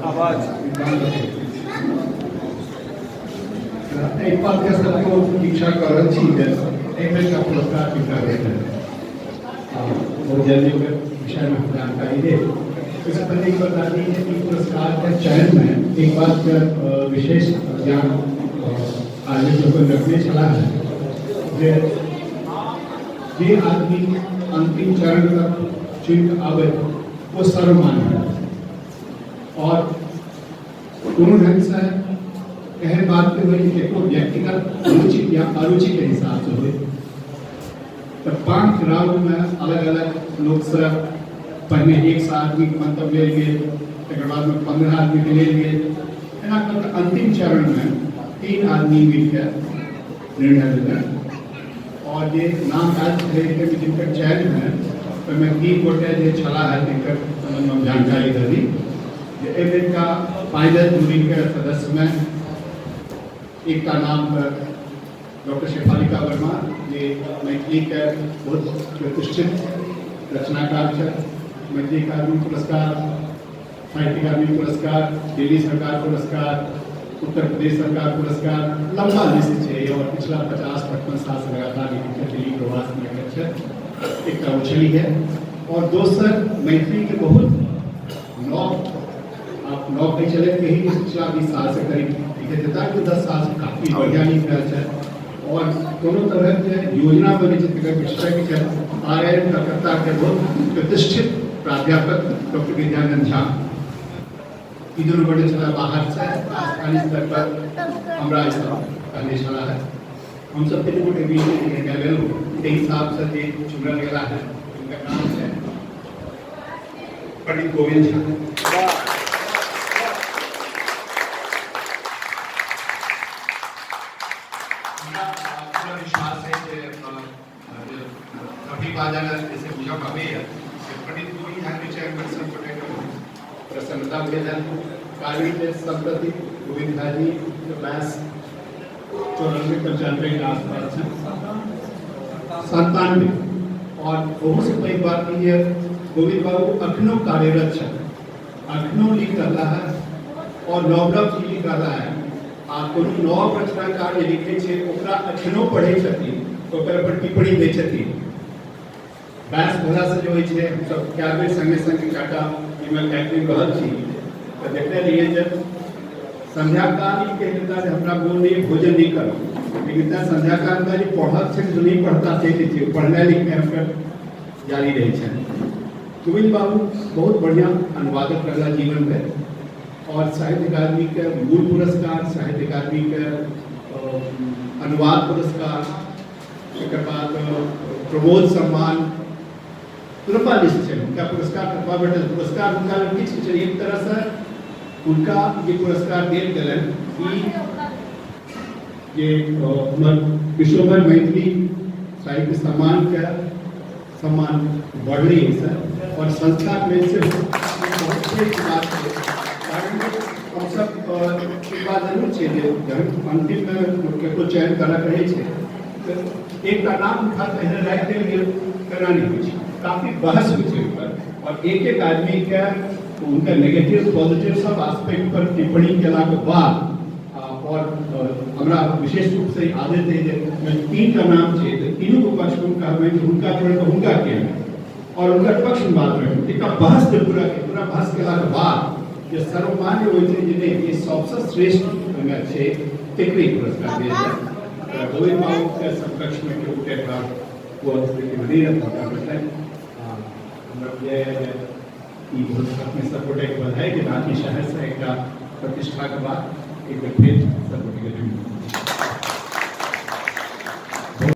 आवाज एक बात के सबको शिक्षा करल छी है एक बेर का पुरस्कार शिक्षा देते हैं बहुत जल्दी के विषय में जानकारी दे इससे पहले एक बता दीजिए कि पुरस्कार के चयन में एक बात का विशेष ज्ञान आयोजकों को रखने चला है जे आदमी अंतिम चरण तक चुन आवे वो सर्वमान्य है और दोनों ढंग से कहे बात के हुए कि व्यक्तिगत रुचि या अरुचि के हिसाब से हुए तो 5 राउंड में अलग अलग लोग से पहले 100 आदमी के मंतव्य ले लिए एक बाद में 15 आदमी के ले लिए अंतिम चरण में 3 आदमी मिलकर निर्णय लेना और ये नाम आज जिनका चयन है तो मैं 3 गोटे जो छला है जिनका जानकारी दे दी एक का पायलट जूरी के सदस्य में एक का नाम डॉक्टर शेफालिका वर्मा ये मैथिली के बहुत प्रतिष्ठित रचनाकार है। मैथिली अकादमी पुरस्कार, साहित्य अकादमी पुरस्कार, दिल्ली सरकार पुरस्कार, उत्तर प्रदेश सरकार पुरस्कार, लंबा लिस्ट है और पिछला 50-55 साल से लगातार दिल्ली प्रवास में एक उछली है और दोसर मैथिली के बहुत 9 नहीं चले कहीं पिछला 20 साल से करीब देता है 10 साल से काफी वैज्ञानिक है और दोनों तरह के योजना बनी जिसके विषय के IIM कलकत्ता के बहुत प्रतिष्ठित प्राध्यापक डॉक्टर विद्यानंद झा इधर बड़े चला बाहर से स्थानीय स्तर पर हमारा पहले चला है हम सब 3 गोटे बीच में हिसाब से चुनल गया है उनका नाम है पंडित गोविंद झा। विश्वास है कि जैसे पूजा पावे पंडित गोविंद झा के चेयरपर्सन को प्रसन्नता भेजन कार्य के संप्रति गोविंद झा जी के पास 94-95 के आसपास है 97 और बहुत से बड़ी बात ये गोविंद बाबू अखनो कार्यरत है अखनो लिख रहा है और नवरव जी लिख रहा है आप कोनो नव रचनाकार जे लिखे छे ओकरा अखनो पढ़े छथिन तो ओकर पर टिप्पणी दै छथिन व्यास भला से जो होय छे सब क्या बेर संगे संग काटा ईमेल टाइपिंग रहल छी तो देखने लिए जब संध्या काल के कहता है हमरा बोल नहीं भोजन नहीं करो लेकिन संध्या काल का जो पढ़त छे जो नहीं पढ़ता से पढ़ने लिखने हमर जारी रहे छे। गोविंद बाबू बहुत बढ़िया अनुवादक रहा जीवन में और साहित्य अकादमी के मूल पुरस्कार, साहित्य अकादमी के अनुवाद पुरस्कार, एक बाद प्रबोध सम्मान लंबा लिस्ट है उनका पुरस्कार पुरस्कार उनका किछ एक तरह से उनका ये पुरस्कार देल गेलन कि ये विश्वभर मैथिली साहित्य सम्मान का सम्मान बढ़ रही है सर और संस्था में से बहुत बात है हम सब बात जरूर छे अंतिम में केको चयन करा रहे छे एक का नाम उठा पहले राख देल गेल करा नहीं होई छे काफी बहस हुई छे पर और एक आदमी के उनका नेगेटिव पॉजिटिव सब एस्पेक्ट पर टिप्पणी केला के बाद और हमरा विशेष रूप से आदेश है जे 3 का नाम छे तो तीनों को पक्ष में कहबै कि उनका छोड़ के उनका के और उनका पक्ष में बात रहे एक बहस के पूरा बहस केला के बाद जे सर्वमान्य होय छे जे ये सबसे श्रेष्ठ छे तकनीक पुरस्कार दिया जाए गोविंद बाबू के समकक्ष में के उठे पर वो स्थिति बनी रहता है हम ये पुरस्कार में सपोर्ट एक बधाई कि रांची शहर से एक प्रतिष्ठा के बाद एक फिर सपोर्ट के